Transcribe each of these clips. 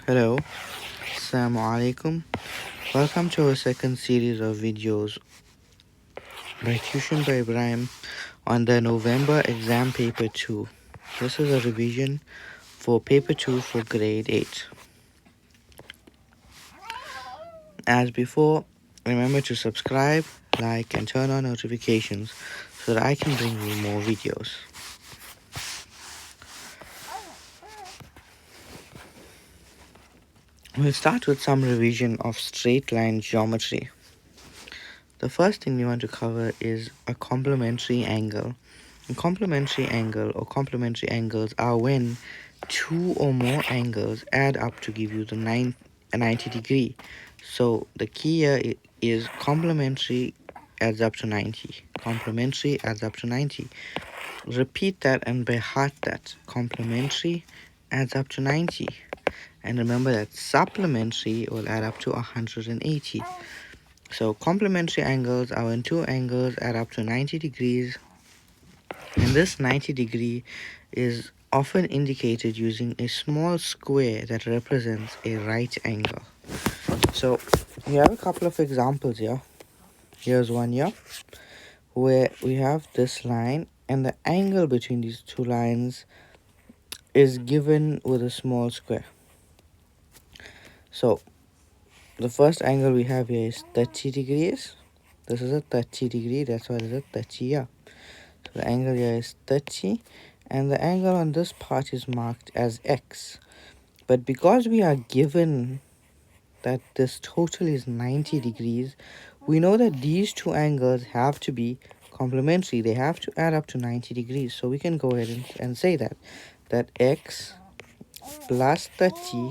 Hello, Assalamu alaikum. Welcome to our second series of videos by Tuition by Ibrahim on the November exam paper 2. This is a revision for paper 2 for grade 8. As before, remember to subscribe, like and turn on notifications so that I can bring you more videos. We'll start with some revision of straight line geometry. The first thing we want to cover is a complementary angle. A complementary angle or complementary angles are when two or more angles add up to give you the 90 degree. So the key here is complementary adds up to 90. Complementary adds up to 90. Repeat that and by heart that. Complementary adds up to 90. And remember that supplementary will add up to 180. So complementary angles are when two angles add up to 90 degrees, and this 90 degree is often indicated using a small square that represents a right angle. So we have a couple of examples here. Here's one here where we have this line and the angle between these two lines is given with a small square. So the first angle we have here is 30 degrees. This is a 30 degree, that's why there's a 30 here. So the angle here is 30 and the angle on this part is marked as x. But because we are given that this total is 90 degrees, we know that these two angles have to be complementary. They have to add up to 90 degrees. So we can go ahead and say that x plus 30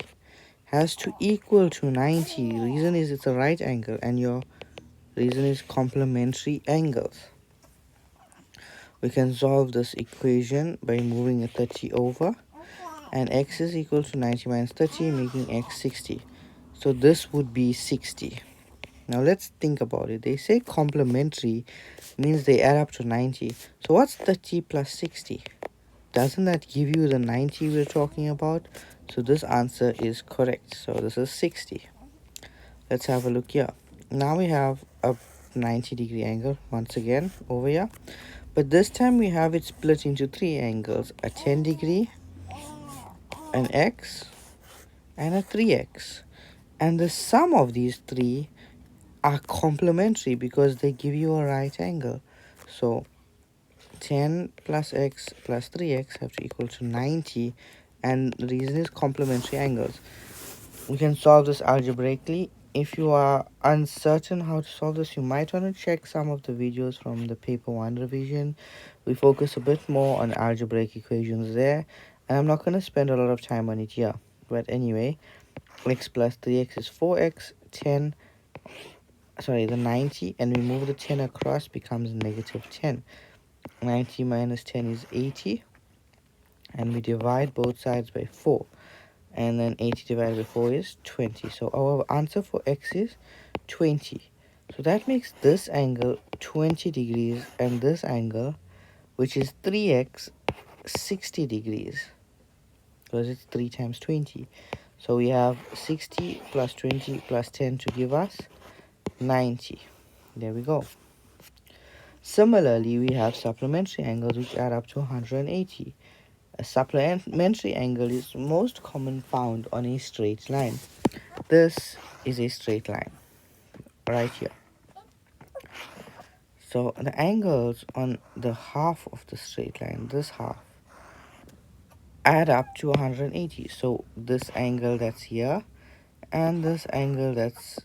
has to equal to 90. Reason is it's a right angle and your reason is complementary angles. We can solve this equation by moving a 30 over, and x is equal to 90 minus 30, making x 60. So this would be 60. Now let's think about it. They say complementary means they add up to 90. So what's 30 plus 60? Doesn't that give you the 90 we're talking about? So this answer is correct. So this is 60. Let's have a look here. Now we have a 90 degree angle once again over here. But this time we have it split into three angles, a 10 degree, an x, and a 3x. And the sum of these three are complementary because they give you a right angle. So 10 plus x plus 3x have to equal to 90, and the reason is complementary angles. We can solve this algebraically. If you are uncertain how to solve this, you might want to check some of the videos from the paper 1 revision. We focus a bit more on algebraic equations there, and I'm not going to spend a lot of time on it here. But anyway, x plus 3x is 4x, the 90, and we move the 10 across, becomes negative 10. 90 minus 10 is 80, and we divide both sides by 4. And then 80 divided by 4 is 20. So our answer for x is 20. So that makes this angle 20 degrees and this angle, which is 3x, 60 degrees, because it's 3 times 20. So we have 60 plus 20 plus 10 to give us 90. There we go. Similarly, we have supplementary angles which add up to 180. A supplementary angle is most common found on a straight line. This is a straight line right here. So the angles on the half of the straight line, this half, add up to 180. So this angle that's here and this angle that's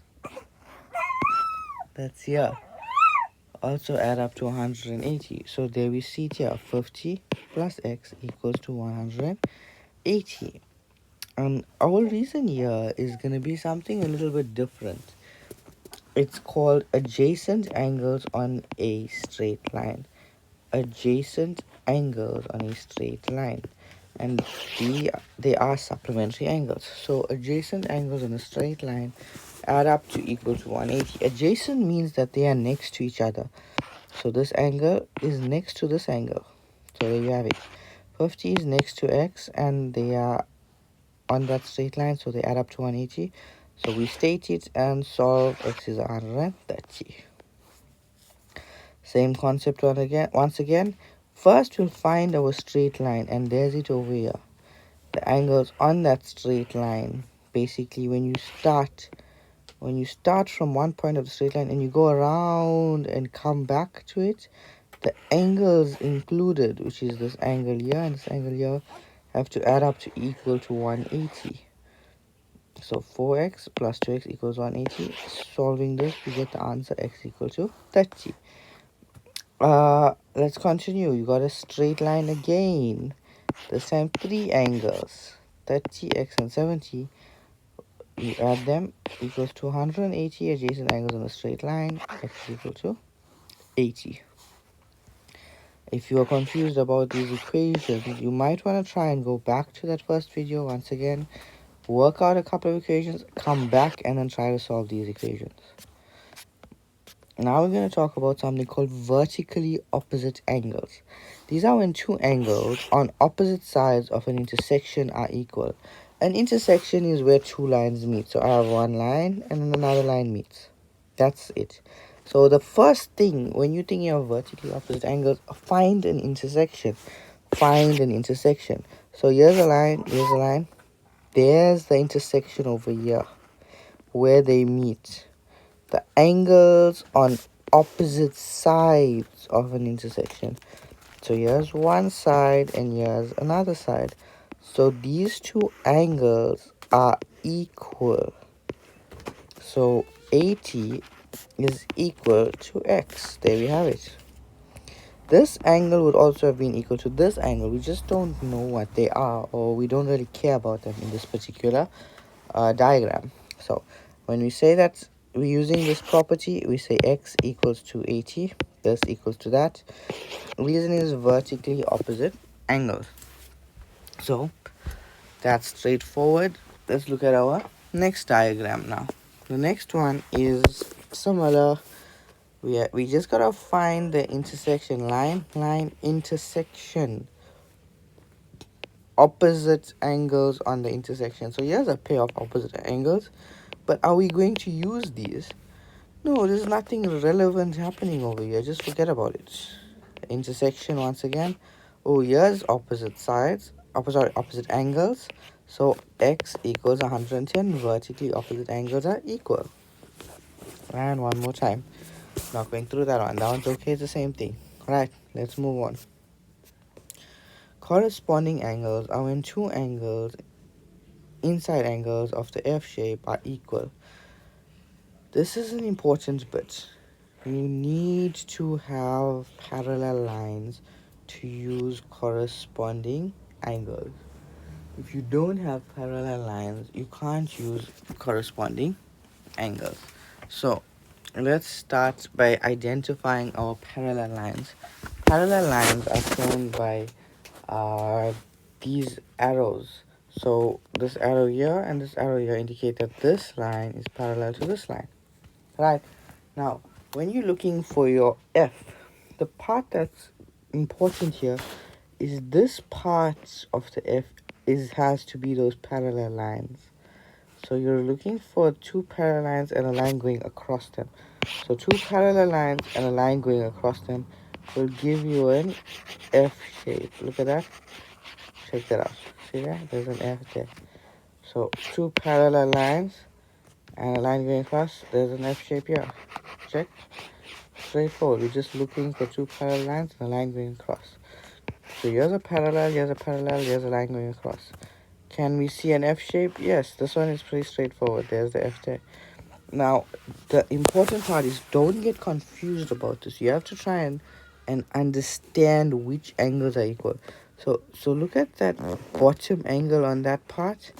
here also add up to 180. So there we see it here, 50 plus x equals to 180. And our reason here is going to be something a little bit different. It's called adjacent angles on a straight line. Adjacent angles on a straight line. And they are supplementary angles. So adjacent angles on a straight line add up to equal to 180. Adjacent means that they are next to each other. So this angle is next to this angle. So there you have it. 50 is next to x and they are on that straight line, so they add up to 180. So we state it and solve. X is 130. Same concept once again. First we'll find our straight line, and there's it over here. The angles on that straight line. Basically, when you start from one point of the straight line and you go around and come back to it, the angles included, which is this angle here and this angle here, have to add up to equal to 180. So 4x plus 2x equals 180. Solving this, we get the answer x equal to 30. Let's continue. You got a straight line again. This time 3 angles, 30x and 70. You add them, equals to 180 adjacent angles on a straight line. X is equal to 80. If you are confused about these equations, you might want to try and go back to that first video once again, work out a couple of equations, come back and then try to solve these equations. Now we're going to talk about something called vertically opposite angles. These are when two angles on opposite sides of an intersection are equal. An intersection is where two lines meet. So I have one line and then another line meets. That's it. So the first thing when you're thinking of vertically opposite angles, find an intersection. Find an intersection. So here's a line, here's a line. There's the intersection over here where they meet. The angles on opposite sides of an intersection. So here's one side and here's another side. So these two angles are equal. So 80 is equal to x. There we have it. This angle would also have been equal to this angle. We just don't know what they are, or we don't really care about them in this particular diagram. So when we say that we're using this property, we say x equals to 80. This equals to that. Reason is vertically opposite angles. So that's straightforward. Let's look at our next diagram now. The next one is similar. We just gotta find the intersection line intersection, opposite angles on the intersection. So here's a pair of opposite angles, but are we going to use these? No, there's nothing relevant happening over here. Just forget about it. The intersection once again. Oh, here's opposite sides, opposite angles. So x equals 110. Vertically opposite angles are equal. And one more time. Not going through that one. That one's okay. It's the same thing. Right. Let's move on. Corresponding angles are when two angles, inside angles of the F shape, are equal. This is an important bit. You need to have parallel lines to use corresponding angles. If you don't have parallel lines, you can't use corresponding angles. So let's start by identifying our parallel lines. Parallel lines are shown by these arrows. So this arrow here and this arrow here indicate that this line is parallel to this line. Right. Now, when you're looking for your F, the part that's important here is this part of the F has to be those parallel lines. So you're looking for two parallel lines and a line going across them. So two parallel lines and a line going across them will give you an F shape. Look at that. Check that out. See that? There's an F there. So two parallel lines and a line going across. There's an F shape here. Check. Straightforward. We're just looking for two parallel lines and a line going across. So here's a parallel, here's a line going across. Can we see an F shape? Yes, this one is pretty straightforward. There's the F there. Now, the important part is don't get confused about this. You have to try and understand which angles are equal. So look at that bottom angle on that part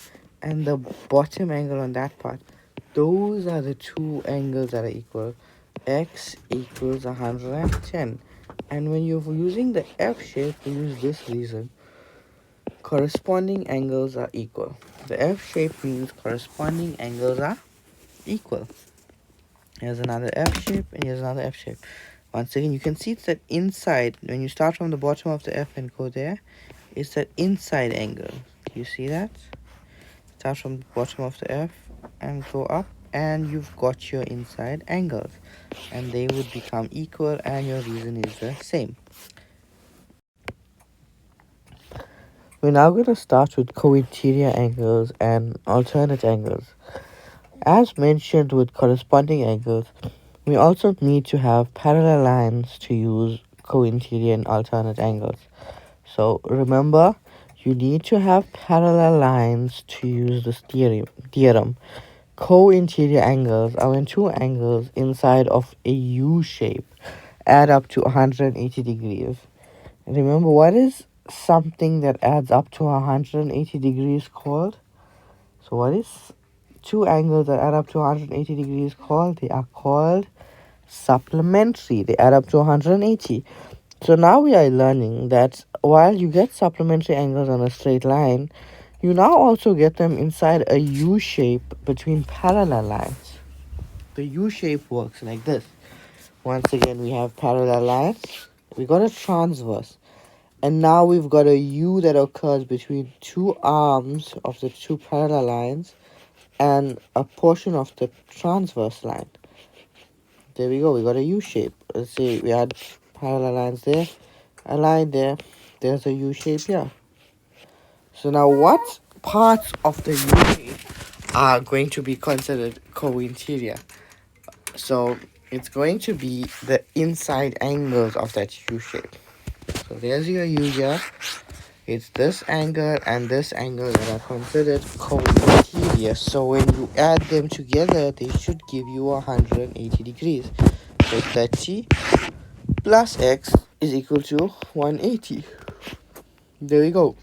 and the bottom angle on that part. Those are the two angles that are equal. X equals 110. And when you're using the F shape, we use this reason. Corresponding angles are equal. The F shape means corresponding angles are equal. Here's another F shape and here's another F shape. Once again, you can see it's that inside. When you start from the bottom of the F and go there, it's that inside angle. You see that? start from the bottom of the F and go up, and you've got your inside angles, and they would become equal, and your reason is the same. We're now going to start with co-interior angles and alternate angles. As mentioned with corresponding angles, we also need to have parallel lines to use co-interior and alternate angles. So remember, you need to have parallel lines to use this theorem. Co-interior angles are when two angles inside of a U shape add up to 180 degrees. Remember, what is something that adds up to 180 degrees called? So what is two angles that add up to 180 degrees called? They are called supplementary. They add up to 180. So now we are learning that while you get supplementary angles on a straight line, you now also get them inside a U shape between parallel lines. The U shape works like this. Once again, we have parallel lines. We got a transverse. And now we've got a U that occurs between two arms of the two parallel lines and a portion of the transverse line. There we go, we got a U shape. Let's see, we had parallel lines there, a line there, there's a U shape here. So now what parts of the U shape are going to be considered co-interior? So it's going to be the inside angles of that U shape. So there's your U here. It's this angle and this angle that are considered co-interior. So when you add them together, they should give you 180 degrees. So 30 plus x is equal to 180. There we go.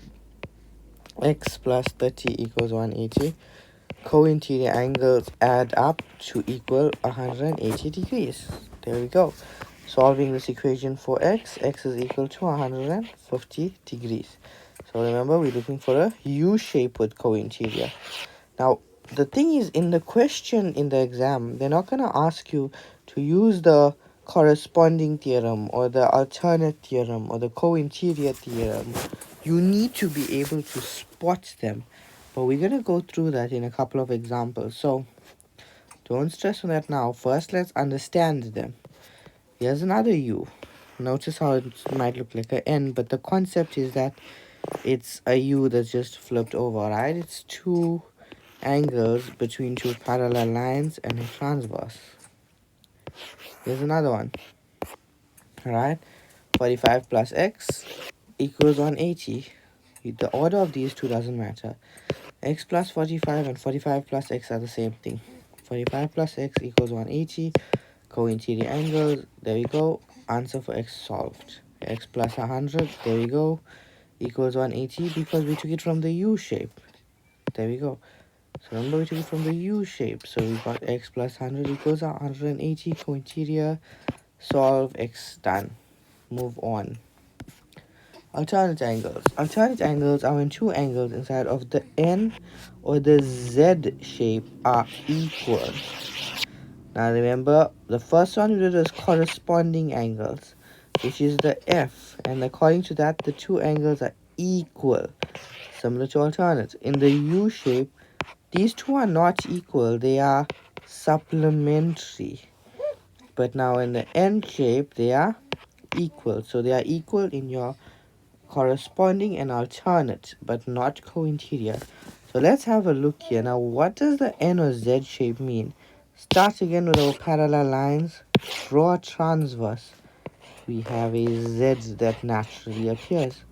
X plus 30 equals 180. Co-interior angles add up to equal 180 degrees. There we go. Solving this equation for x is equal to 150 degrees. So remember, we're looking for a U shape with co-interior. Now, the thing is, in the question in the exam, they're not going to ask you to use the corresponding theorem or the alternate theorem or the co-interior theorem. You need to be able to spot them. But we're going to go through that in a couple of examples. So don't stress on that now. First, let's understand them. Here's another U. Notice how it might look like an N, but the concept is that it's a U that's just flipped over, right? It's two angles between two parallel lines and a transverse. Here's another one. Alright, 45 plus x equals 180. The order of these two doesn't matter. X plus 45 and 45 plus x are the same thing. 45 plus x equals 180. Co-interior angles, there we go. Answer for x solved. X plus 100, there we go, equals 180 because we took it from the U shape. There we go. So remember, we took it from the U shape. So we got x plus 100 equals 180. Co-interior, solve, x done. Move on. Alternate angles. Alternate angles are when two angles inside of the N or the Z shape are equal. Now remember, the first one we did was corresponding angles, which is the F. And according to that, the two angles are equal, similar to alternates. In the U shape, these two are not equal, they are supplementary. But now in the N shape, they are equal. So they are equal in your corresponding and alternate, but not co-interior. So let's have a look here. Now, what does the N or Z shape mean? Start again with our parallel lines. Draw a transverse. We have a Z that naturally appears.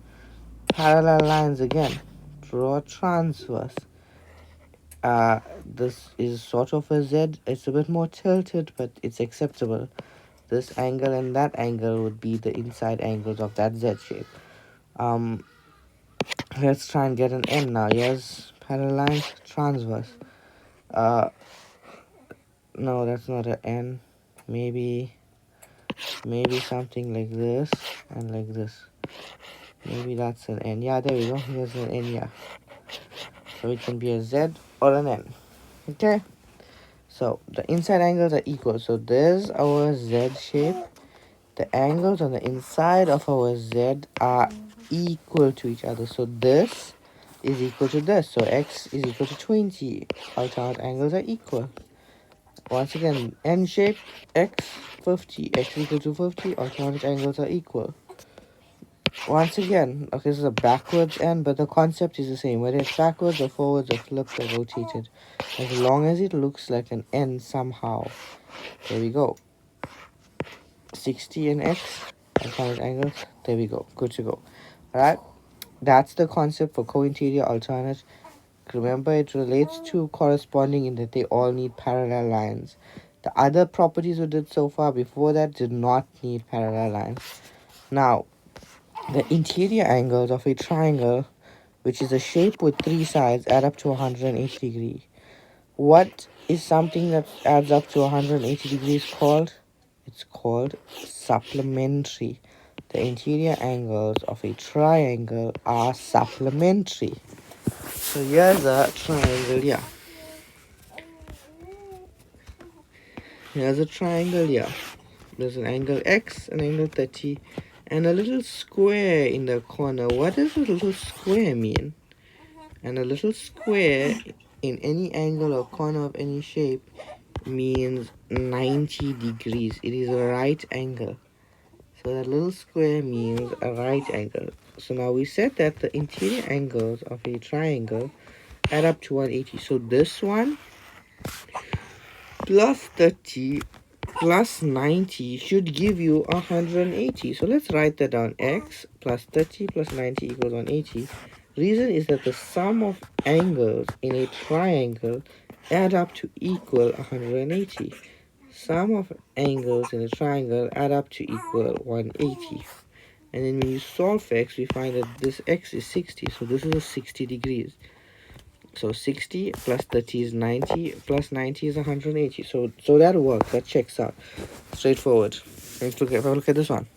Parallel lines again. Draw a transverse. This is sort of a Z. It's a bit more tilted, but it's acceptable. This angle and that angle would be the inside angles of that Z shape. Let's try and get an N now. Yes, parallel lines, transverse. No, that's not an N. Maybe something like this and like this. Maybe that's an N. Yeah, there we go. Here's an N, yeah. So it can be a Z or an N. Okay. So the inside angles are equal. So there's our Z shape. The angles on the inside of our Z are equal to each other. So this is equal to this. So x is equal to 20. Alternate angles are equal. Once again, N shape, x 50. X equal to 50. Alternate angles are equal. Once again, okay, this is a backwards N, but the concept is the same. Whether it's backwards or forwards or flipped or rotated, as long as it looks like an N somehow. There we go. 60 and x, alternate angles. There we go. Good to go. Alright, that's the concept for co-interior alternate. Remember, it relates to corresponding in that they all need parallel lines. The other properties we did so far before that did not need parallel lines. Now, the interior angles of a triangle, which is a shape with three sides, add up to 180 degrees. What is something that adds up to 180 degrees called? It's called supplementary. The interior angles of a triangle are supplementary. So here's a triangle here. Here's a triangle here. There's an angle x, an angle 30, and a little square in the corner. What does a little square mean? And a little square in any angle or corner of any shape means 90 degrees. It is a right angle. So that little square means a right angle. So now we said that the interior angles of a triangle add up to 180. So this one plus 30 plus 90 should give you 180. So let's write that down. X plus 30 plus 90 equals 180. Reason is that the sum of angles in a triangle add up to equal 180. Sum of angles in a triangle add up to equal 180. And then when you solve for x, we find that this x is 60. So this is a 60 degrees. So 60 plus 30 is 90, plus 90 is 180. So that works. That checks out. Straightforward. Let's look at this one.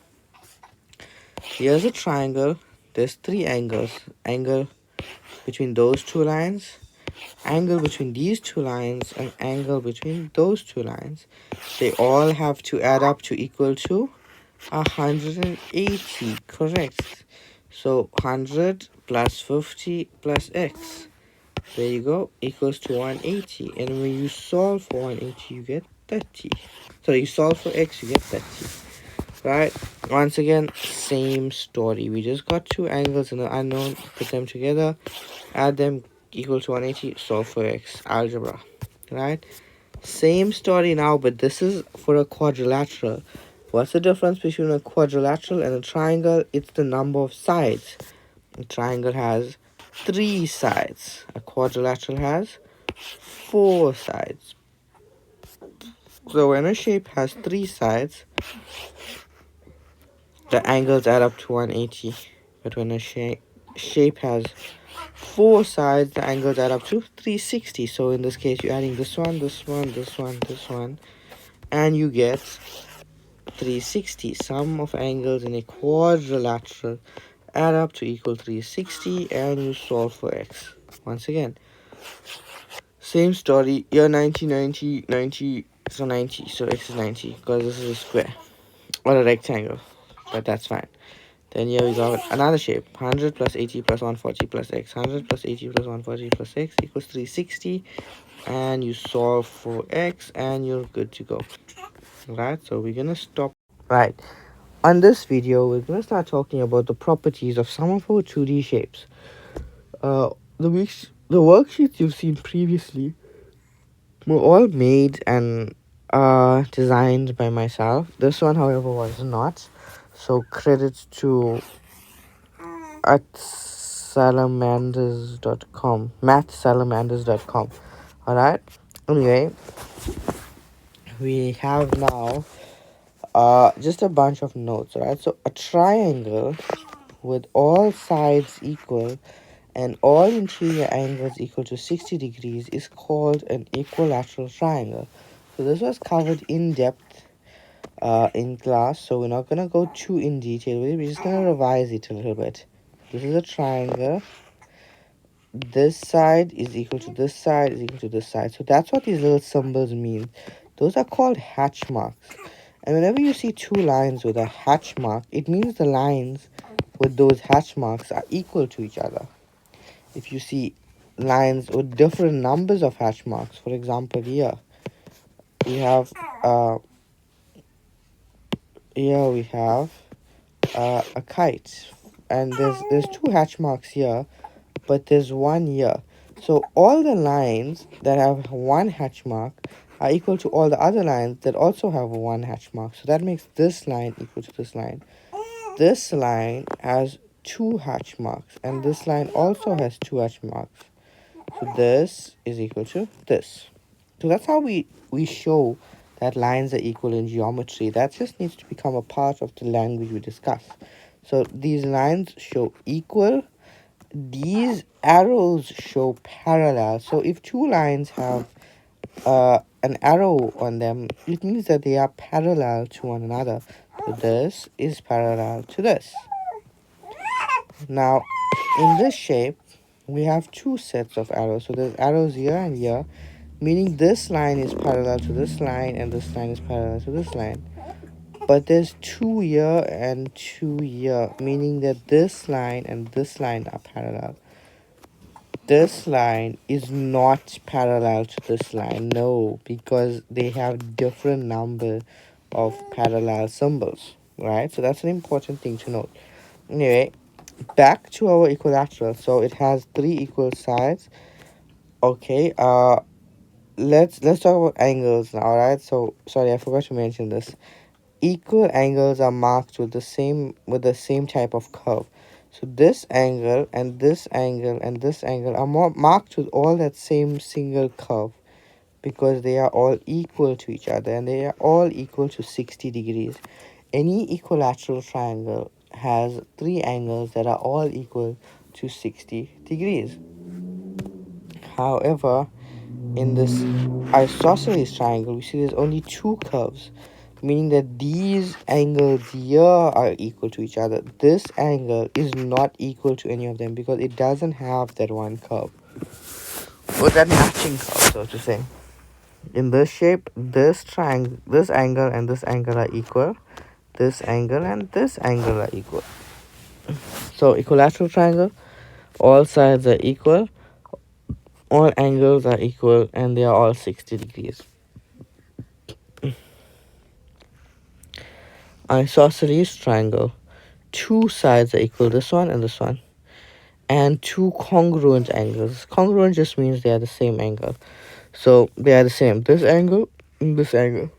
Here's a triangle. There's three angles. Angle between those two lines, angle between these two lines, and angle between those two lines. They all have to add up to equal to 180. Correct. So 100 plus 50 plus x. There you go, equals to 180. And when you solve for 180, you get 30. So you solve for x, you get 30. Right? Once again, same story. We just got two angles in the unknown, put them together, add them, equal to 180, solve for x. Algebra. Right? Same story now, but this is for a quadrilateral. What's the difference between a quadrilateral and a triangle? It's the number of sides. A triangle has 3 sides. A quadrilateral has 4 sides. So when a shape has 3 sides, the angles add up to 180. But when a shape has 4 sides, the angles add up to 360. So in this case, you're adding this one, this one, this one, this one, and you get 360. Sum of angles in a quadrilateral add up to equal 360, and you solve for x. Once again, same story. Here 90, 90, 90, so 90. So x is 90 because this is a square or a rectangle, but that's fine. Then here we got another shape. 100 plus 80 plus 140 plus x. 100 plus 80 plus 140 plus x equals 360, and you solve for x and you're good to go. Right, so we're gonna stop. Right, on this video we're gonna start talking about the properties of some of our 2D shapes. The worksheets you've seen previously were all made and designed by myself. This one, however, was not. So credits to at salamanders.com, mathsalamanders.com. Alright, anyway, we have now just a bunch of notes. Right, so a triangle with all sides equal and all interior angles equal to 60 degrees is called an equilateral triangle. So this was covered in depth in class, so we're not going to go too in detail with it. We're just going to revise it a little bit. This is a triangle. This side is equal to this side is equal to this side. So that's what these little symbols mean. Those are called hatch marks. And whenever you see two lines with a hatch mark, it means the lines with those hatch marks are equal to each other. if you see lines with different numbers of hatch marks. For example, here we have a kite, and there's two hatch marks here, but there's one here. So all the lines that have one hatch mark are equal to all the other lines that also have one hatch mark. So that makes this line equal to this line. This line has two hatch marks, and this line also has two hatch marks. So this is equal to this. So that's how we show that lines are equal in geometry. That just needs to become a part of the language we discuss. So these lines show equal. These arrows show parallel. So if two lines have an arrow on them, it means that they are parallel to one another. So this is parallel to this. Now, in this shape, we have two sets of arrows. So there's arrows here and here, meaning this line is parallel to this line and this line is parallel to this line. But there's two here and two here, meaning that this line and this line are parallel. This line is not parallel to this line, no, because they have different number of parallel symbols, right? So that's an important thing to note. Anyway, back to our equilateral. So it has three equal sides. Okay, let's talk about angles now. All right, so sorry, I forgot to mention this. Equal angles are marked with the same type of curve. So this angle and this angle and this angle are marked with all that same single curve, because they are all equal to each other and they are all equal to 60 degrees. Any equilateral triangle has three angles that are all equal to 60 degrees. However, in this isosceles triangle, we see there's only two curves, meaning that these angles here are equal to each other. This angle is not equal to any of them because it doesn't have that one curve, or that matching curve, so to say. In this shape, this angle and this angle are equal. This angle and this angle are equal. So equilateral triangle, all sides are equal, all angles are equal, and they are all 60 degrees. Isosceles triangle, two sides are equal, this one and this one, and two congruent angles. Congruent just means they are the same angle, so they are the same, this angle and this angle.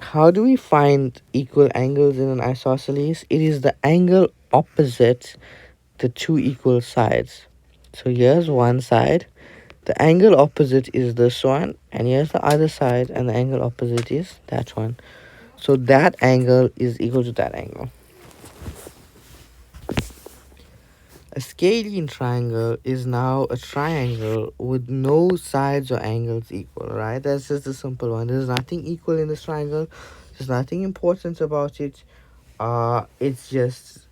How do we find equal angles in an isosceles? It is the angle opposite the two equal sides. So here's one side, the angle opposite is this one, and here's the other side, and the angle opposite is that one. So that angle is equal to that angle. A scalene triangle is now a triangle with no sides or angles equal, right? That's just a simple one. There's nothing equal in this triangle. There's nothing important about it. It's just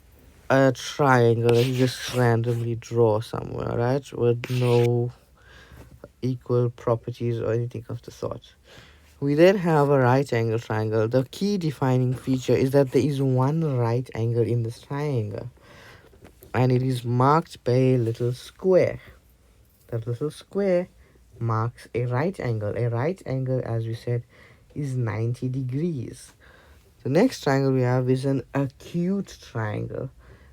a triangle that you just randomly draw somewhere, right? With no equal properties or anything of the sort. We then have a right angle triangle. The key defining feature is that there is one right angle in this triangle, and it is marked by a little square. The little square marks a right angle. A right angle, as we said, is 90 degrees. The next triangle we have is an acute triangle.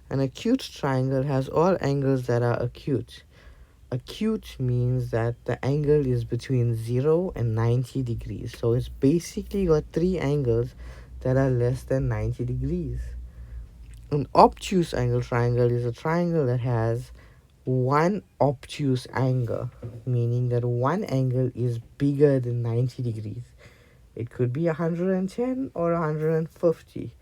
An acute triangle has all angles that are acute. Acute means that the angle is between 0 and 90 degrees. So it's basically got three angles that are less than 90 degrees. An obtuse angle triangle is a triangle that has one obtuse angle, meaning that one angle is bigger than 90 degrees. It could be 110 or 150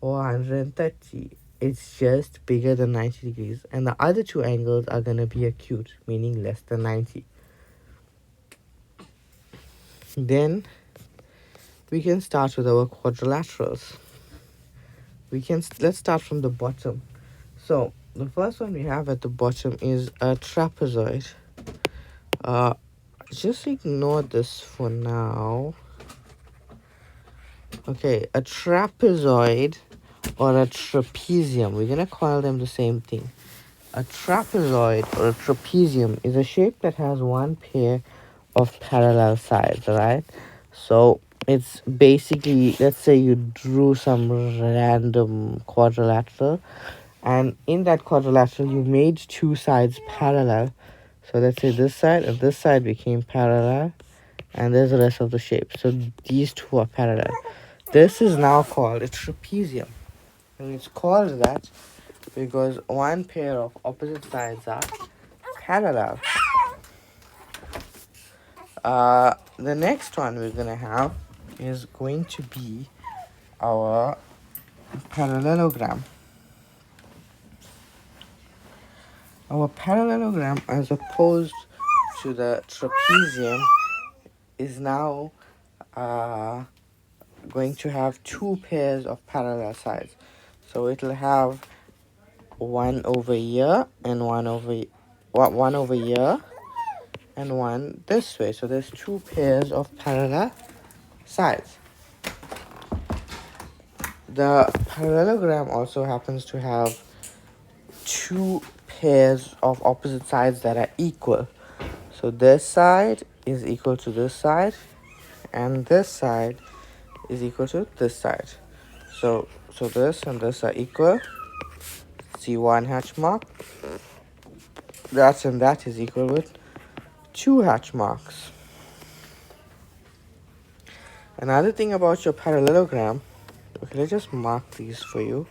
or 130. It's just bigger than 90 degrees. And the other two angles are going to be acute, meaning less than 90. Then we can start with our quadrilaterals. Let's start from the bottom. So the first one we have at the bottom is a trapezoid. Just ignore this for now. Okay, a trapezoid or a trapezium. We're going to call them the same thing. A trapezoid or a trapezium is a shape that has one pair of parallel sides, alright? So it's basically, let's say you drew some random quadrilateral, and in that quadrilateral you made two sides parallel. So let's say this side and this side became parallel, and there's the rest of the shape. So these two are parallel. This is now called a trapezium, and it's called that because one pair of opposite sides are parallel. The next one we're gonna have is going to be our parallelogram. Our parallelogram, as opposed to the trapezium, is now going to have two pairs of parallel sides. So it'll have one over here and one over here and one this way. So there's two pairs of parallel sides. The parallelogram also happens to have two pairs of opposite sides that are equal. So this side is equal to this side, and this side is equal to this side. So this and this are equal. See one hatch mark. That and that is equal with two hatch marks. Another thing about your parallelogram, okay, let's just mark these for you.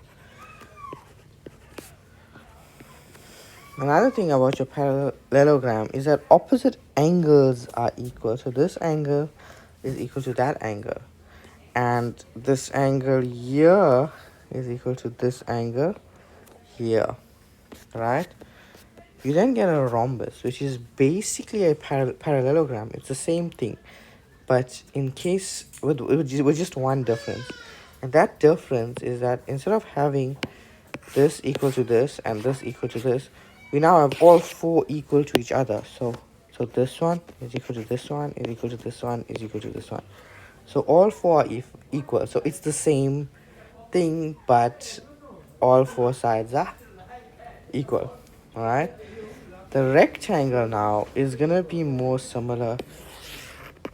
Another thing about your parallelogram is that opposite angles are equal. So this angle is equal to that angle, and this angle here is equal to this angle here, right? You then get a rhombus, which is basically a parallelogram. It's the same thing, but in case with just one difference, and that difference is that instead of having this equal to this and this equal to this, we now have all four equal to each other. So this one is equal to this one, is equal to this one, is equal to this one. So all four are equal. So it's the same thing, but all four sides are equal. All right. The rectangle now is gonna be more similar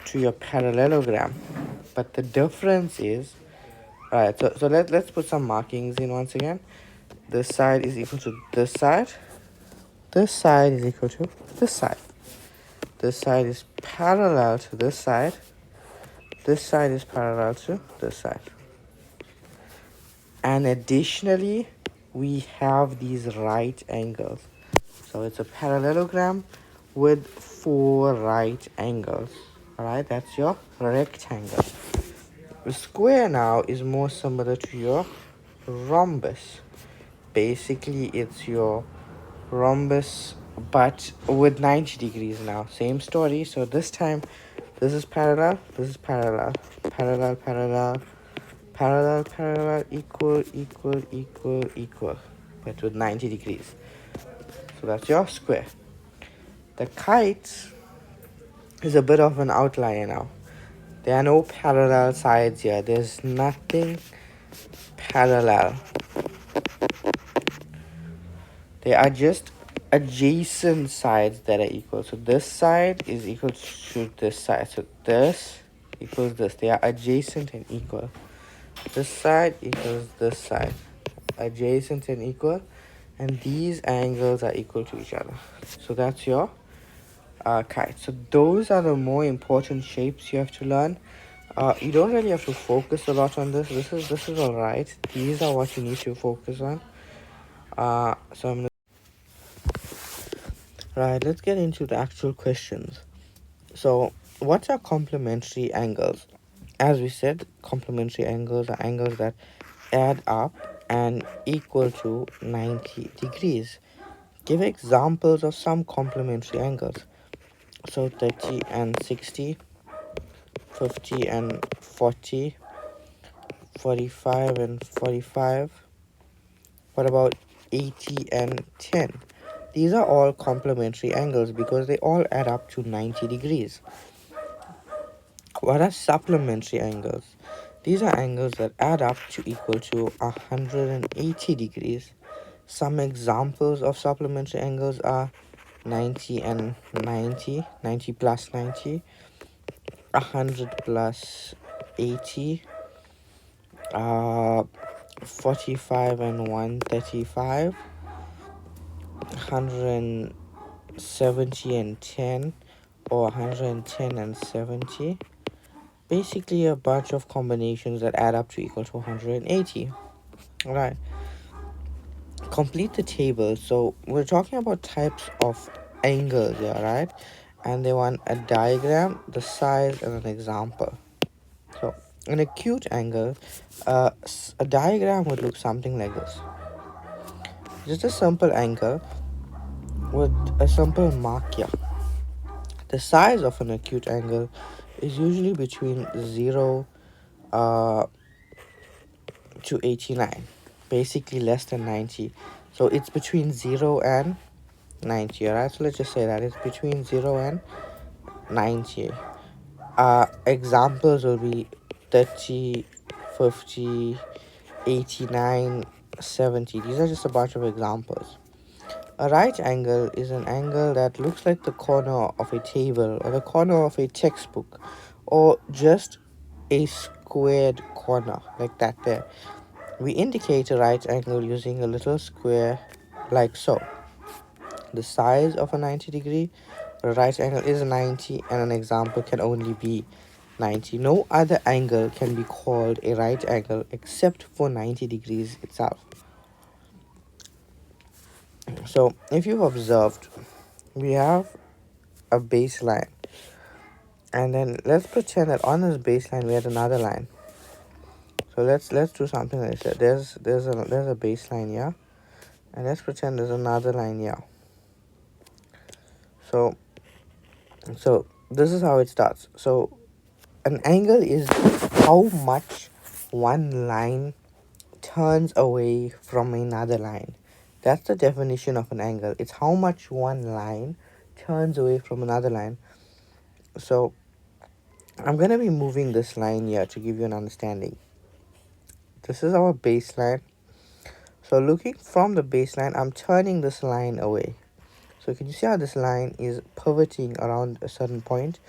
to your parallelogram, but the difference is, all right. So let's put some markings in once again. This side is equal to this side. This side is equal to this side. This side is parallel to this side. This side is parallel to this side. And additionally, we have these right angles. So it's a parallelogram with four right angles. Alright, that's your rectangle. The square now is more similar to your rhombus. Basically, it's your rhombus but with 90 degrees now. Same story. So this time this is parallel, this is parallel, parallel, parallel, parallel, parallel, equal, equal, equal, equal, but with 90 degrees. So that's your square. The kite is a bit of an outlier now. There are no parallel sides here. There's nothing parallel. They are just adjacent sides that are equal. So this side is equal to this side. So this equals this. They are adjacent and equal. This side equals this side. Adjacent and equal. And these angles are equal to each other. So that's your kite. So those are the more important shapes you have to learn. You don't really have to focus a lot on this. This is all right. These are what you need to focus on. So I'm gonna. Right, let's get into the actual questions. So, what are complementary angles? As we said, complementary angles are angles that add up and equal to 90 degrees. Give examples of some complementary angles. So, 30 and 60, 50 and 40, 45 and 45. What about 80 and 10? These are all complementary angles because they all add up to 90 degrees. What are supplementary angles? These are angles that add up to equal to 180 degrees. Some examples of supplementary angles are 90 and 90, 90 plus 90, 100 plus 80, 45 and 135, 170 and 10, or 110 and 70. Basically a bunch of combinations that add up to equal to 180. Alright, complete the table. So we're talking about types of angles here, right? And they want a diagram, the size, and an example. So an acute angle, a diagram would look something like this. Just a simple angle with a simple mark here. The size of an acute angle is usually between 0 to 89, basically less than 90. So it's between 0 and 90, alright? So let's just say that it's between 0 and 90. Examples will be 30, 50, 89, 70. These are just a bunch of examples. A right angle is an angle that looks like the corner of a table or the corner of a textbook, or just a squared corner like that there. We indicate a right angle using a little square like so. The size of a 90 degree right angle is 90, and an example can only be 90. No other angle can be called a right angle except for 90 degrees itself. So if you've observed, we have a baseline, and then let's pretend that on this baseline we had another line. So let's do something like that. There's a baseline here, and let's pretend there's another line here. So this is how it starts. So an angle is how much one line turns away from another line. That's the definition of an angle. It's how much one line turns away from another line. So I'm going to be moving this line here to give you an understanding. This is our baseline. So looking from the baseline, I'm turning this line away. So can you see how this line is pivoting around a certain point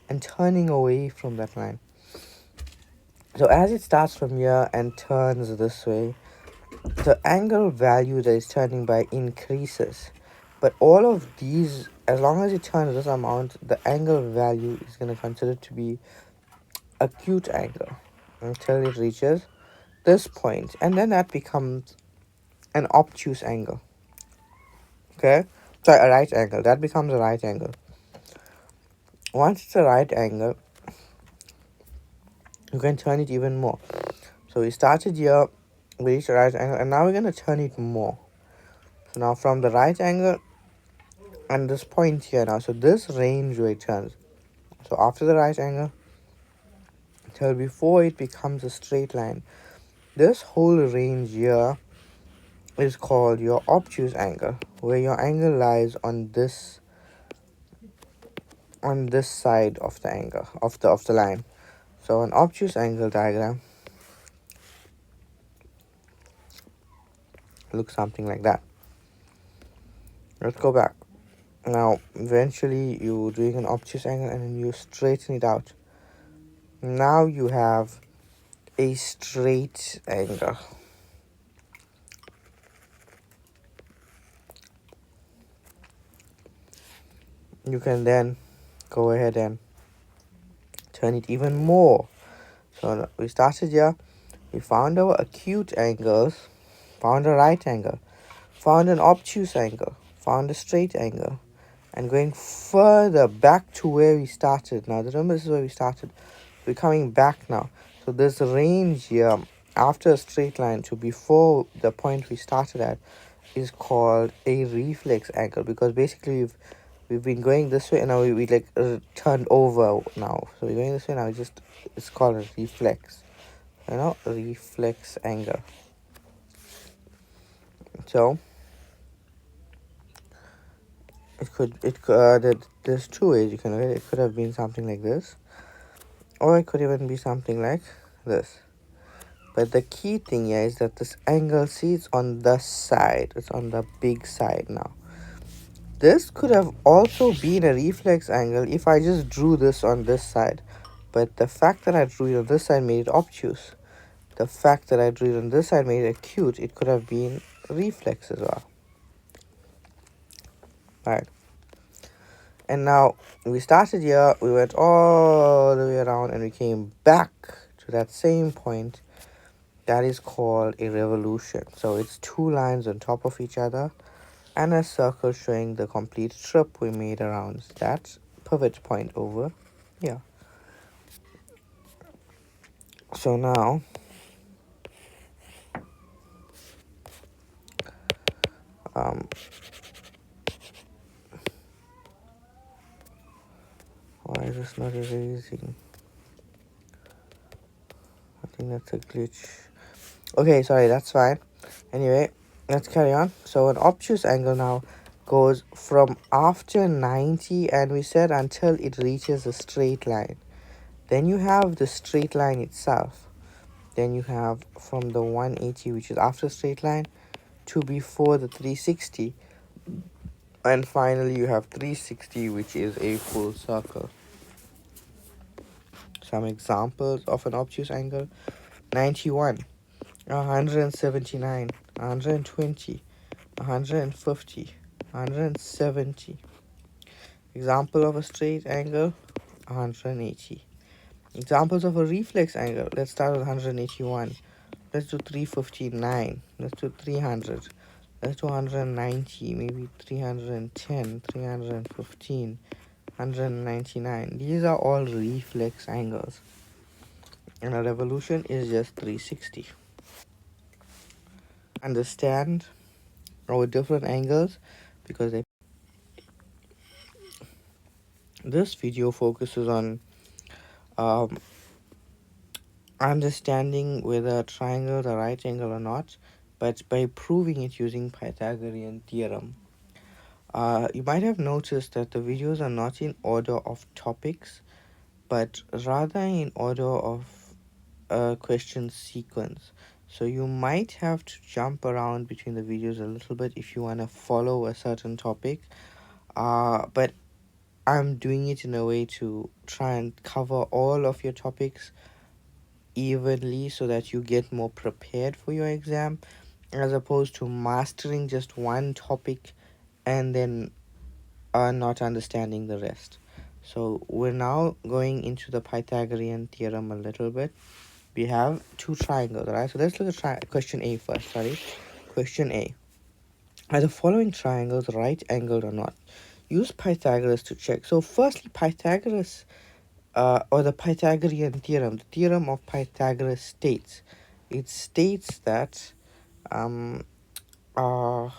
and turning away from that line? So as it starts from here and turns this way, the angle value that is turning by increases. But all of these, as long as it turns this amount, the angle value is going to consider to be acute angle until it reaches this point, and then that becomes an obtuse angle. Okay, sorry, a right angle. That becomes a right angle. Once it's a right angle, you can turn it even more. So we started here, we reached a right angle, and now we're going to turn it more. So now from the right angle and this point here now, so this range where it turns. So after the right angle, till before it becomes a straight line, this whole range here is called your obtuse angle, where your angle lies on this side of the angle of the line. So an obtuse angle diagram looks something like that. Let's go back. Now eventually you're doing an obtuse angle and then you straighten it out. Now you have a straight angle. You can then go ahead and turn it even more. So we started here, we found our acute angles, found a right angle, found an obtuse angle, found a straight angle, and going further back to where we started. Now remember, this is where we started. We're coming back now. So this range here after a straight line to before the point we started at is called a reflex angle, because basically we've been going this way and now we like turned over now. So we're going this way now, it's called a reflex. Reflex angle. So there's two ways you can look at it. It could have been something like this, or it could even be something like this. But the key thing here is that this angle, see, it's on the side. It's on the big side now. This could have also been a reflex angle if I just drew this on this side. But the fact that I drew it on this side made it obtuse. The fact that I drew it on this side made it acute. It could have been reflex as well. Alright. And now we started here, we went all the way around and we came back to that same point. That is called a revolution. So it's two lines on top of each other and a circle showing the complete trip we made around that pivot point over here. So now why is this not erasing? I think that's a glitch. Okay, sorry, that's fine. Anyway, let's carry on. So an obtuse angle now goes from after 90 and we said until it reaches a straight line. Then you have the straight line itself. Then you have from the 180, which is after straight line, to before the 360. And finally you have 360, which is a full circle. Some examples of an obtuse angle: 91, 179, 120, 150, 170. Example of a straight angle: 180. Examples of a reflex angle: let's start with 181. Let's do 359. Let's do 300. Let's do 190, maybe 310, 315, 199. These are all reflex angles. And a revolution is just 360. Understand our different angles because this video focuses on understanding whether a triangle is a right angle or not, but by proving it using Pythagorean theorem. You might have noticed that the videos are not in order of topics, but rather in order of a question sequence. So you might have to jump around between the videos a little bit if you want to follow a certain topic. But I'm doing it in a way to try and cover all of your topics evenly so that you get more prepared for your exam, as opposed to mastering just one topic and then not understanding the rest. So we're now going into the Pythagorean theorem a little bit. We have two triangles, right? So let's look at question A first. Question A: are the following triangles right angled or not? Use Pythagoras to check. So firstly, Pythagoras, or the Pythagorean theorem, the theorem of Pythagoras states, it states that uh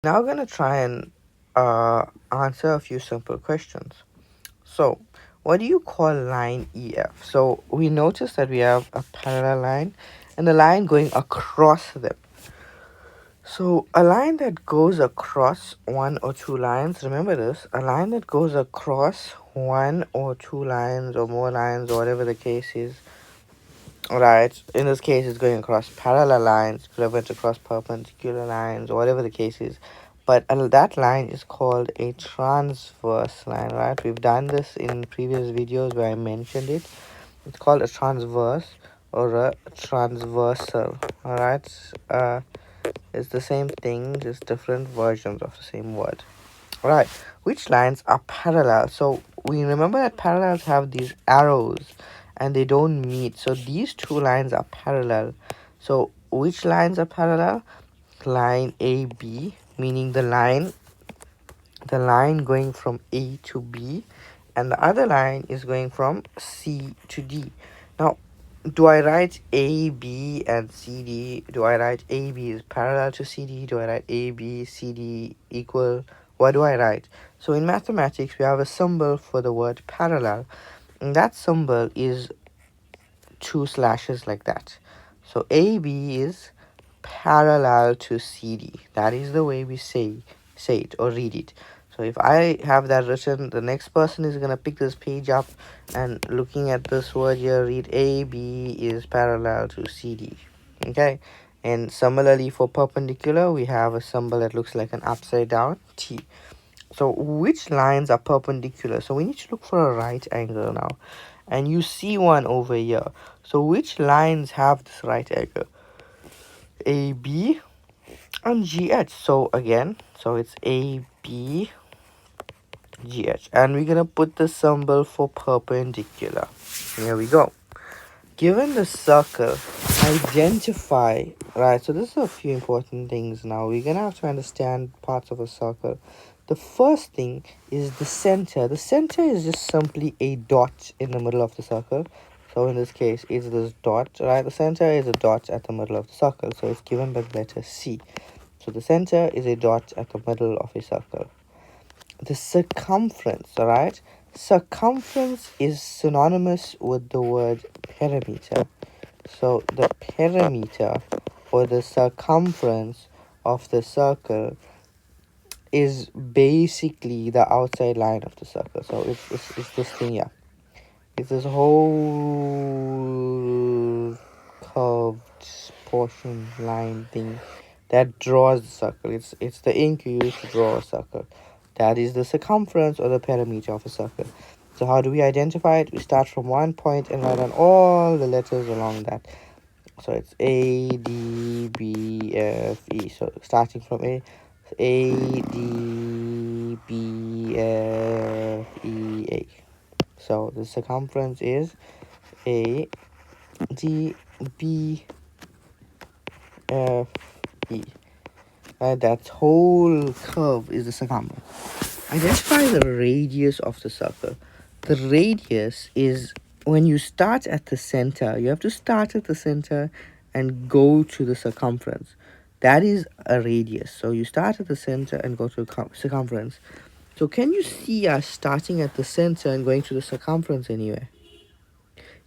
Now I'm going to try and answer a few simple questions. So, what do you call line EF? So, we notice that we have a parallel line and a line going across them. So, a line that goes across one or two lines, remember this, a line that goes across one or two lines or more lines or whatever the case is, right? In this case, it's going across parallel lines, could have went across perpendicular lines or whatever the case is. But that line is called a transverse line, right? We've done this in previous videos where I mentioned it. It's called a transverse or a transversal, all right? It's the same thing, just different versions of the same word. Right, which lines are parallel? So we remember that parallels have these arrows and they don't meet. So these two lines are parallel. So which lines are parallel? Line AB, meaning the line going from A to B, and the other line is going from C to D. Now, do I write AB and CD? Do I write AB is parallel to CD? Do I write AB, CD equal? What do I write? So in mathematics, we have a symbol for the word parallel, and that symbol is two slashes like that. So AB is parallel to CD. That is the way we say it or read it. So if I have that written, the next person is gonna pick this page up and looking at this word here, read AB is parallel to CD. Okay, and similarly for perpendicular, we have a symbol that looks like an upside down T. So which lines are perpendicular? So we need to look for a right angle now, and you see one over here. So which lines have this right angle? AB and GH. So again, so it's AB, GH, and we're gonna put the symbol for perpendicular. Here we go. Given the circle, identify, right? So this is a few important things now. We're gonna have to understand parts of a circle. The first thing is the center. The center is just simply a dot in the middle of the circle. So in this case, it's this dot, right? The center is a dot at the middle of the circle. So it's given by the letter C. So the center is a dot at the middle of a circle. The circumference, all right? Circumference is synonymous with the word perimeter. So the perimeter or the circumference of the circle is basically the outside line of the circle. So it's this thing here. It's this whole curved portion line thing that draws the circle. It's the ink you use to draw a circle. That is the circumference or the perimeter of a circle. So how do we identify it? We start from one point and write down all the letters along that. So it's A, D, B, F, E. So starting from A, D, B, F, E, A. So the circumference is A, D, B, F, E. Right, that whole curve is the circumference. Identify the radius of the circle. The radius is when you start at the center. You have to start at the center and go to the circumference. That is a radius. So you start at the center and go to the circumference. So can you see us starting at the center and going to the circumference anywhere?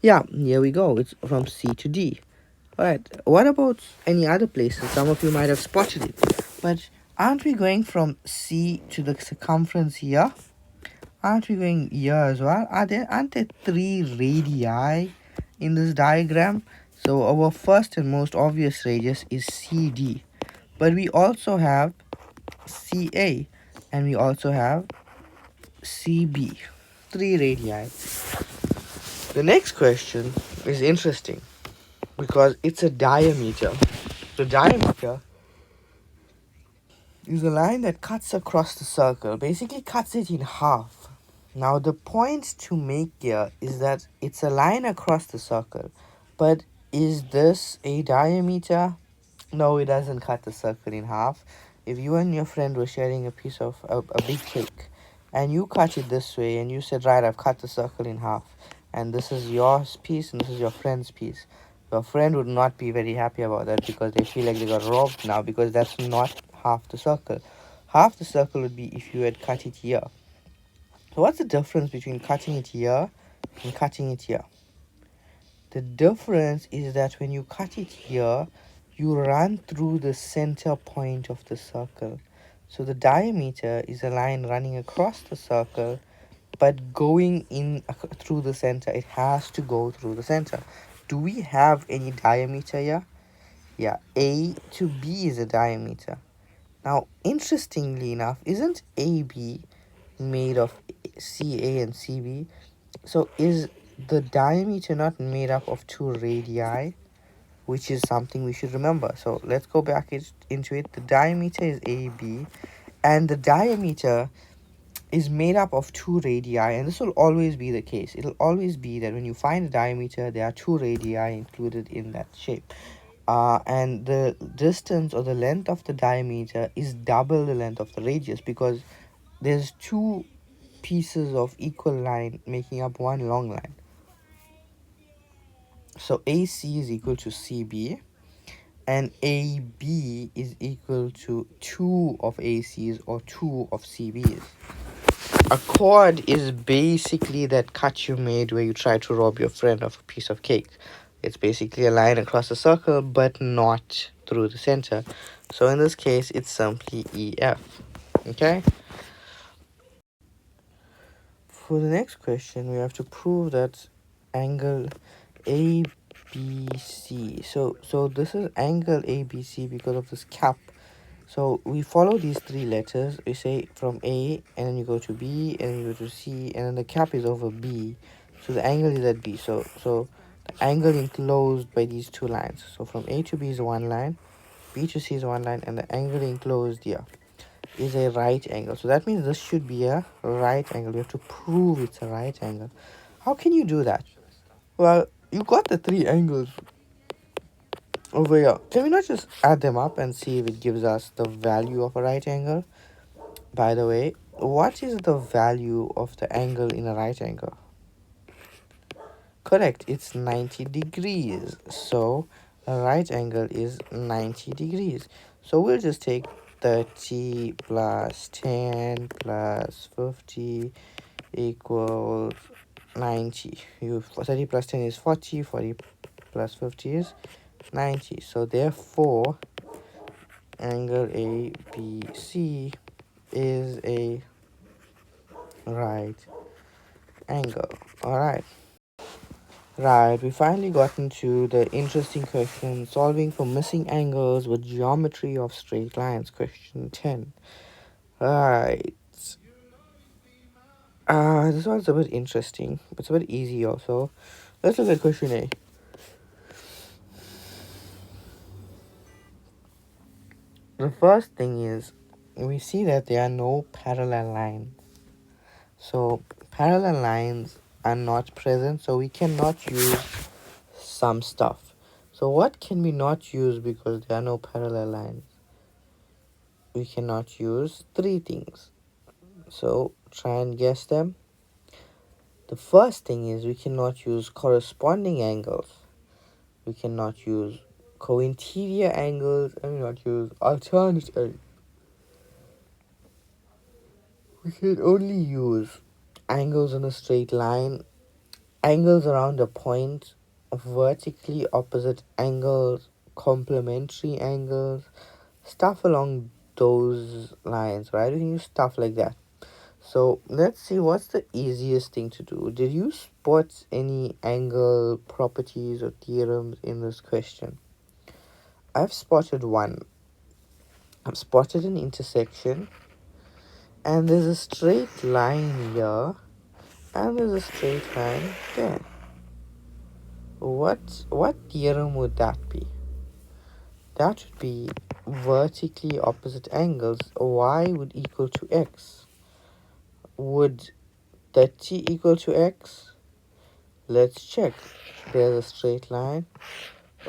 Yeah, here we go. It's from C to D. Alright, what about any other places? Some of you might have spotted it. But aren't we going from C to the circumference here? Aren't we going here as well? Aren't there three radii in this diagram? So our first and most obvious radius is CD. But we also have CA and we also have CB. Three radii. The next question is interesting because it's a diameter. The diameter is a line that cuts across the circle, basically cuts it in half. Now the point to make here is that it's a line across the circle, but is this a diameter? No, it doesn't cut the circle in half. If you and your friend were sharing a piece of a big cake and you cut it this way and you said, right, I've cut the circle in half and this is your piece and this is your friend's piece, your friend would not be very happy about that because they feel like they got robbed now because that's not half the circle. half the circle would be if you had cut it here. So what's the difference between cutting it here and cutting it here? The difference is that when you cut it here, you run through the center point of the circle. So the diameter is a line running across the circle, but going in through the center. It has to go through the center. Do we have any diameter here? Yeah, A to B is a diameter. Now, interestingly enough, isn't AB made of CA and CB? So is the diameter not made up of two radii, which is something we should remember? So let's go back into it. The diameter is AB, and the diameter is made up of two radii, and this will always be the case. It'll always be that when you find a diameter, there are two radii included in that shape. And the distance or the length of the diameter is double the length of the radius, because there's two pieces of equal line making up one long line. So AC is equal to CB, and AB is equal to 2 of ACs or 2 of CBs. A chord is basically that cut you made where you try to rob your friend of a piece of cake. It's basically a line across a circle, but not through the center. So in this case, it's simply EF. Okay? For the next question, we have to prove that angle ABC. So this is angle ABC because of this cap. So we follow these three letters. We say from A, and then you go to B, and then you go to C, and then the cap is over B. So the angle is at B. So the angle enclosed by these two lines. So from A to B is one line, B to C is one line, and the angle enclosed here is a right angle. So that means this should be a right angle. We have to prove it's a right angle. How can you do that? Well, you got the three angles over here. Can we not just add them up and see if it gives us the value of a right angle? By the way, what is the value of the angle in a right angle? Correct, it's 90 degrees. So a right angle is 90 degrees. So we'll just take 30 plus 10 plus 50 equals 90. 30 plus 10 is 40. 40 plus 50 is 90. So therefore, angle ABC is a right angle. All right. Right, we finally gotten to the interesting question, solving for missing angles with geometry of straight lines, question 10. Right. This one's a bit interesting. It's a bit easy also. Let's look at question A. The first thing is, we see that there are no parallel lines. So parallel lines are not present, so we cannot use some stuff. So what can we not use because there are no parallel lines? We cannot use three things. So try and guess them. The first thing is we cannot use corresponding angles. We cannot use co-interior angles, and we cannot use alternate angles. We can only use angles in a straight line, angles around a point, vertically opposite angles, complementary angles, stuff along those lines, right? We can use stuff like that. So let's see, what's the easiest thing to do? Did you spot any angle properties or theorems in this question? I've spotted one. I've spotted an intersection, and there's a straight line here, and there's a straight line there. What theorem would that be? That would be vertically opposite angles. Y would equal to x. Would 30 equal to x? Let's check. There's a straight line.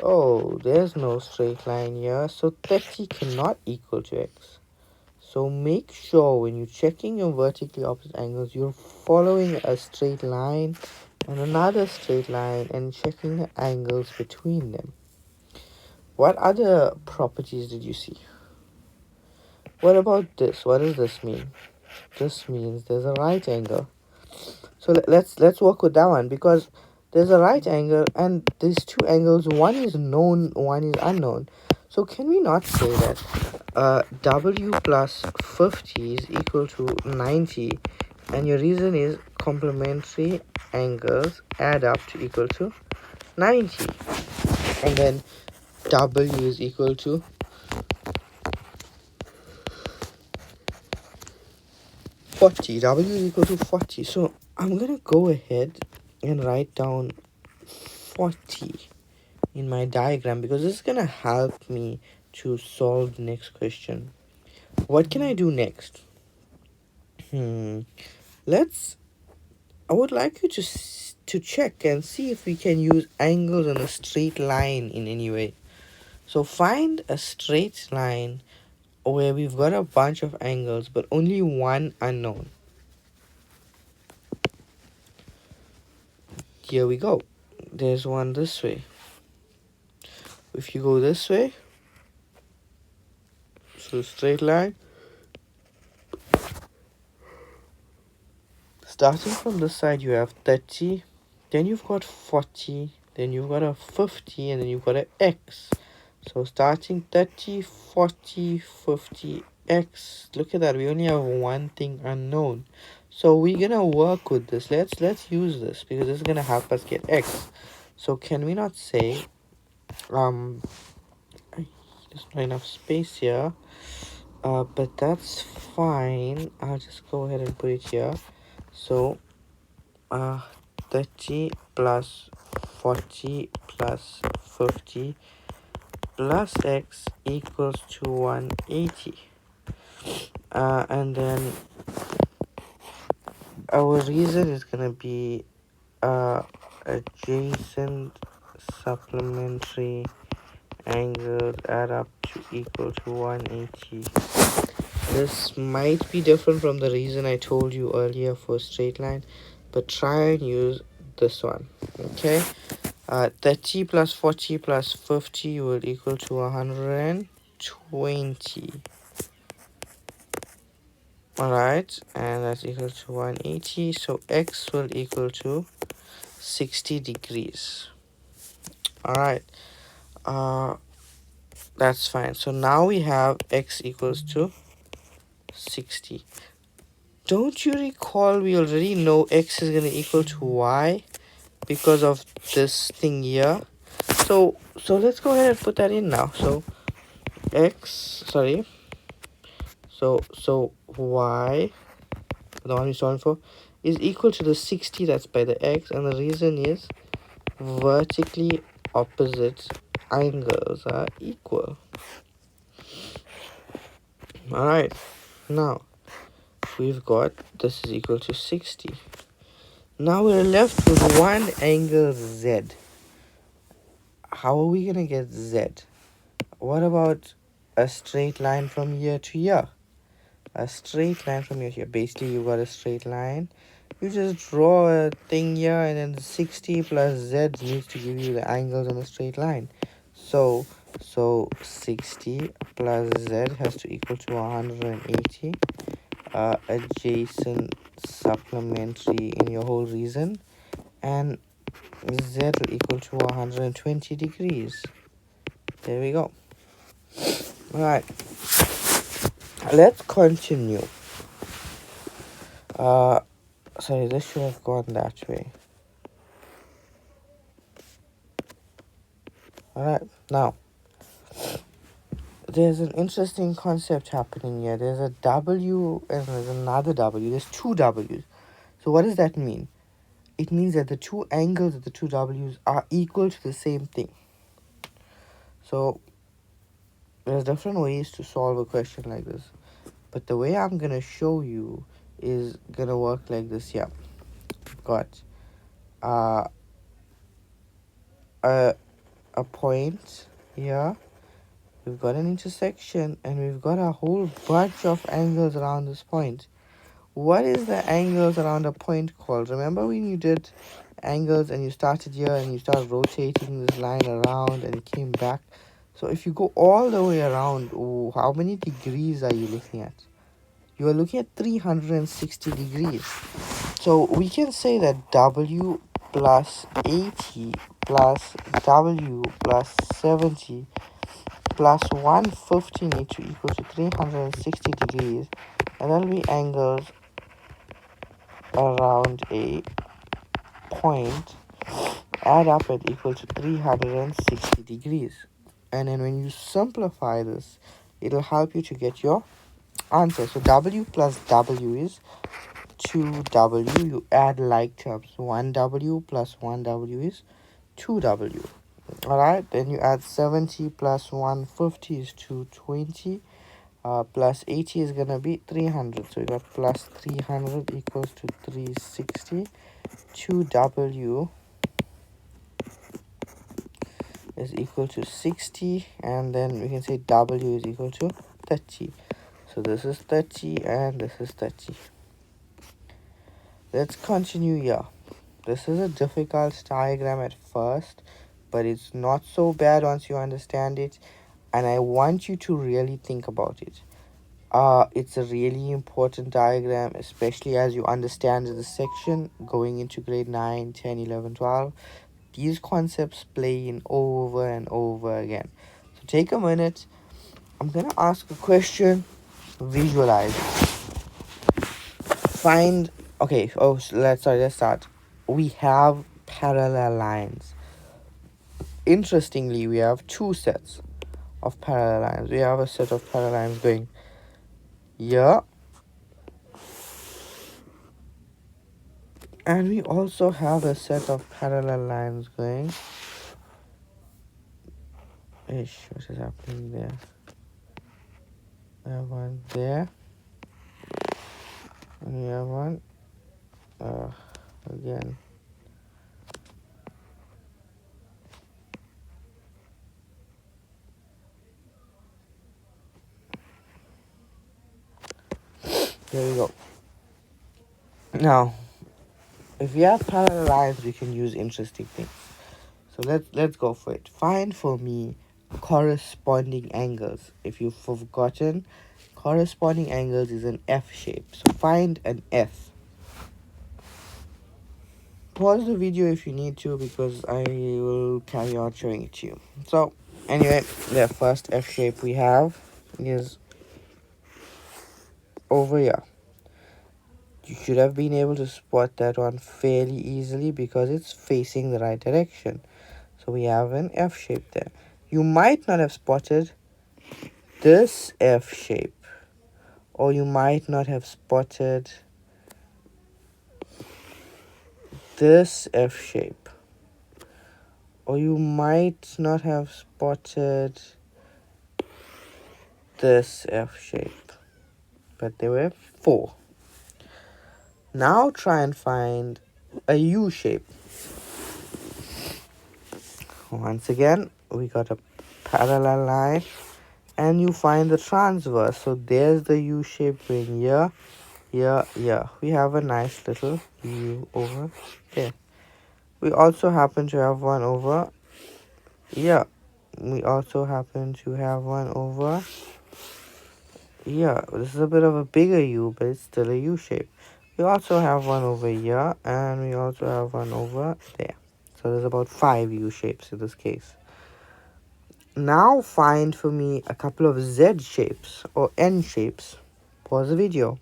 Oh, there's no straight line here, so 30 cannot equal to x. So make sure when you're checking your vertically opposite angles, you're following a straight line and another straight line and checking the angles between them. What other properties did you see? What about this? What does this mean? This means there's a right angle. So let's work with that one, because there's a right angle and these two angles, one is known, one is unknown. So can we not say that w plus 50 is equal to 90, and your reason is complementary angles add up to equal to 90, and then w is equal to 40. W is equal to 40. So I'm gonna go ahead and write down 40 in my diagram, because this is gonna help me to solve the next question. What can I do next? Let's I would like you to check and see if we can use angles on a straight line in any way. So find a straight line where we've got a bunch of angles but only one unknown. Here we go. There's one this way. If you go this way, so straight line, starting from this side you have 30, then you've got 40, then you've got a 50, and then you've got an X. So starting 30, 40, 50, X. Look at that, we only have one thing unknown. So we're gonna work with this. Let's use this, because this is gonna help us get X. So can we not say there's not enough space here, but that's fine. I'll just go ahead and put it here. So 30 plus 40 plus 50 plus X equals to 180, and then our reason is gonna be adjacent supplementary angles add up to equal to 180. This might be different from the reason I told you earlier for straight line, but try and use this one. Okay, 30 plus 40 plus 50 will equal to 120. Alright, and that's equal to 180. So X will equal to 60 degrees. Alright, that's fine. So now we have X equals to 60. Don't you recall we already know X is going to equal to Y because of this thing here? So let's go ahead and put that in now. So Y, the one we're solving for, is equal to the 60 that's by the X, and the reason is vertically opposite angles are equal. Alright, now we've got this is equal to 60. Now we're left with one angle Z. How are we gonna get Z? What about a straight line from here to here? A straight line from here to here. Basically, you got a straight line. You just draw a thing here, and then 60 plus Z needs to give you the angles on a straight line. So 60 plus Z has to equal to 180. Adjacent supplementary in your whole reason, and Z will equal to 120 degrees. There we go. Alright, let's continue. Sorry, this should have gone that way. Alright, now there's an interesting concept happening here. There's a W and there's another W. There's two W's. So what does that mean? It means that the two angles of the two W's are equal to the same thing. So there's different ways to solve a question like this, but the way I'm gonna show you is gonna work like this. Yeah, got a point here, we've got an intersection, and we've got a whole bunch of angles around this point. What is the angles around a point called? Remember when you did angles and you started here and you started rotating this line around and it came back? So if you go all the way around, oh, how many degrees are you looking at? You are looking at 360 degrees. So we can say that W plus 80 plus W plus 70 plus 150 need to equal to 360 degrees, and that'll be angles around a point add up and equal to 360 degrees. And then when you simplify this, it'll help you to get your answer. So W plus W is 2W. You add like terms. 1W plus 1W is 2W. Alright, then you add 70 plus 150 is 220. Plus 80 is gonna be 300. So you got plus 300 equals to 360. 2W is equal to 60, and then we can say W is equal to 30. So this is 30 and this is 30. Let's continue here. This is a difficult diagram at first, but it's not so bad once you understand it, and I want you to really think about it. It's a really important diagram, especially as you understand the section going into grade 9, 10, 11, 12. These concepts play in over and over again. So take a minute. I'm going to ask a question. Visualize. Find... Okay, let's start. We have parallel lines. Interestingly, we have two sets of parallel lines. We have a set of parallel lines going here, and we also have a set of parallel lines going... what is happening there? We have one there, and we have one again. There we go. Now, if we have parallel lines, we can use interesting things. So let's go for it. Find for me corresponding angles. If you've forgotten, corresponding angles is an F shape. So find an F. Pause the video if you need to, because I will carry on showing it to you. So anyway, the first F shape we have is over here. You should have been able to spot that one fairly easily because it's facing the right direction. So we have an F shape there. You might not have spotted this F shape, or you might not have spotted this F shape, or you might not have spotted this F shape, but there were 4. Now try and find a U shape. Once again, we got a parallel line, and you find the transverse. So there's the U shape going here, here, here. We have a nice little U over there. We also happen to have one over here. We also happen to have one over here. This is a bit of a bigger U, but it's still a U shape. We also have one over here, and we also have one over there. So there's about 5 U shapes in this case. Now find for me a couple of Z shapes or N shapes. Pause the video.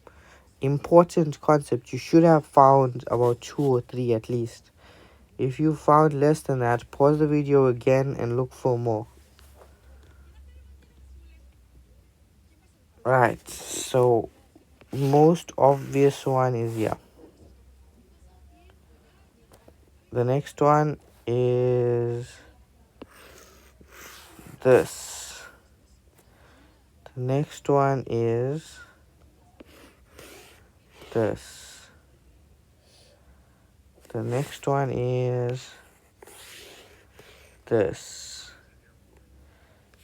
Important concept. You should have found about 2 or 3 at least. If you found less than that, pause the video again and look for more. Right, so most obvious one is here. The next one is this. The next one is this. The next one is this.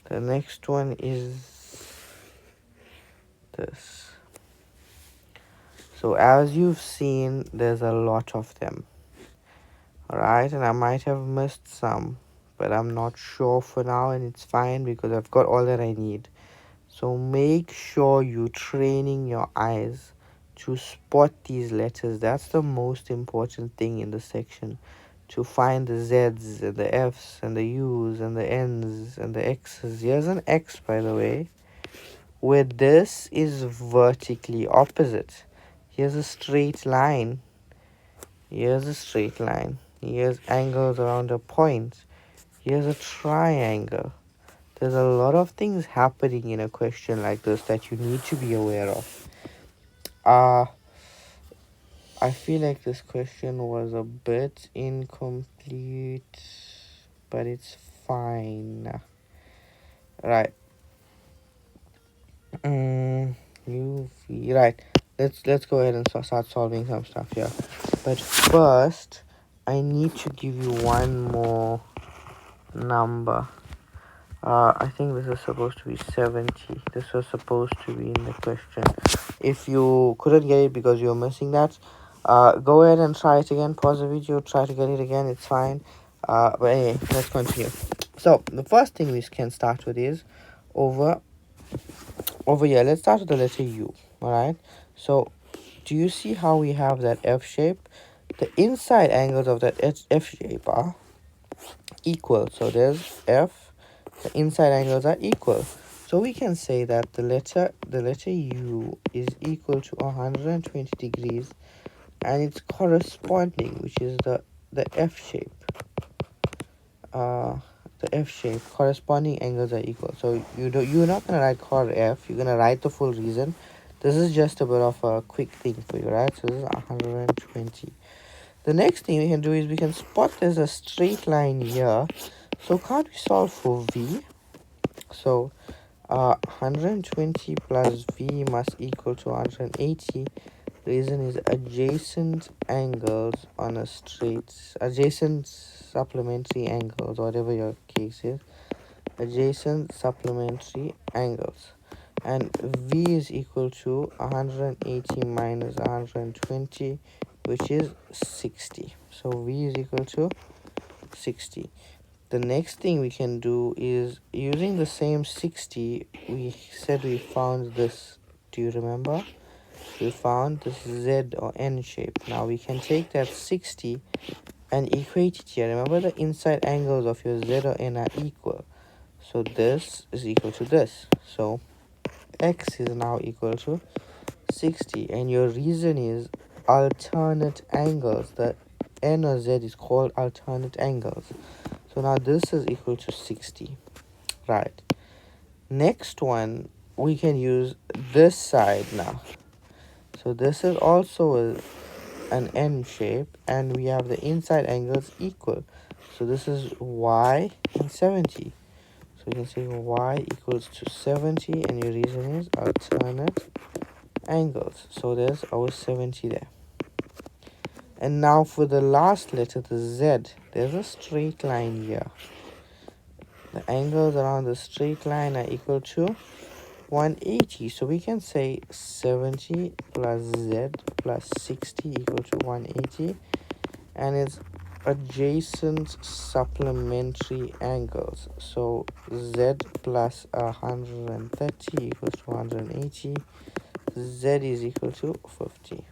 The next one is this. So as you've seen, there's a lot of them. Alright, and I might have missed some, but I'm not sure for now, and it's fine because I've got all that I need. So make sure you're training your eyes to spot these letters. That's the most important thing in the section, to find the Z's and the F's and the U's and the N's and the X's. Here's an X, by the way, where this is vertically opposite. Here's a straight line. Here's a straight line. Here's angles around a point. Here's a triangle. There's a lot of things happening in a question like this that you need to be aware of. I feel like this question was a bit incomplete, but it's fine. Right. Right. Let's go ahead and start solving some stuff here. But first, I need to give you one more number. I think this is supposed to be 70. This was supposed to be in the question. If you couldn't get it because you're missing that, go ahead and try it again. Pause the video, try to get it again. It's fine. But anyway, let's continue. So the first thing we can start with is over here. Let's start with the letter U. All right. So do you see how we have that F shape? The inside angles of that F shape are equal. So there's F. The inside angles are equal. So we can say that the letter U is equal to 120 degrees, and it's corresponding, which is the F shape. The F shape, corresponding angles are equal. So you're not gonna write chord F. You're gonna write the full reason. This is just a bit of a quick thing for you, right? So this is 120. The next thing we can do is we can spot there's a straight line here. So can't we solve for V? So 120 plus V must equal to 180. Reason is adjacent angles on a adjacent supplementary angles, whatever your case is, adjacent supplementary angles, and V is equal to 180 minus 120, which is 60. So V is equal to 60. The next thing we can do is, using the same 60, we said we found this. Do you remember? We found this Z or N shape. Now we can take that 60 and equate it here. Remember, the inside angles of your Z or N are equal. So this is equal to this. So X is now equal to 60. And your reason is alternate angles. The N or Z is called alternate angles. So now this is equal to 60. Right. Next one, we can use this side now. So this is also an N shape, and we have the inside angles equal. So this is Y and 70. So you can say Y equals to 70, and your reason is alternate angles. So there's our 70 there. And now for the last letter, the Z, there's a straight line here. The angles around the straight line are equal to 180. So we can say 70 plus Z plus 60 equal to 180. And it's adjacent supplementary angles. So Z plus 130 equals to 180. Z is equal to 50.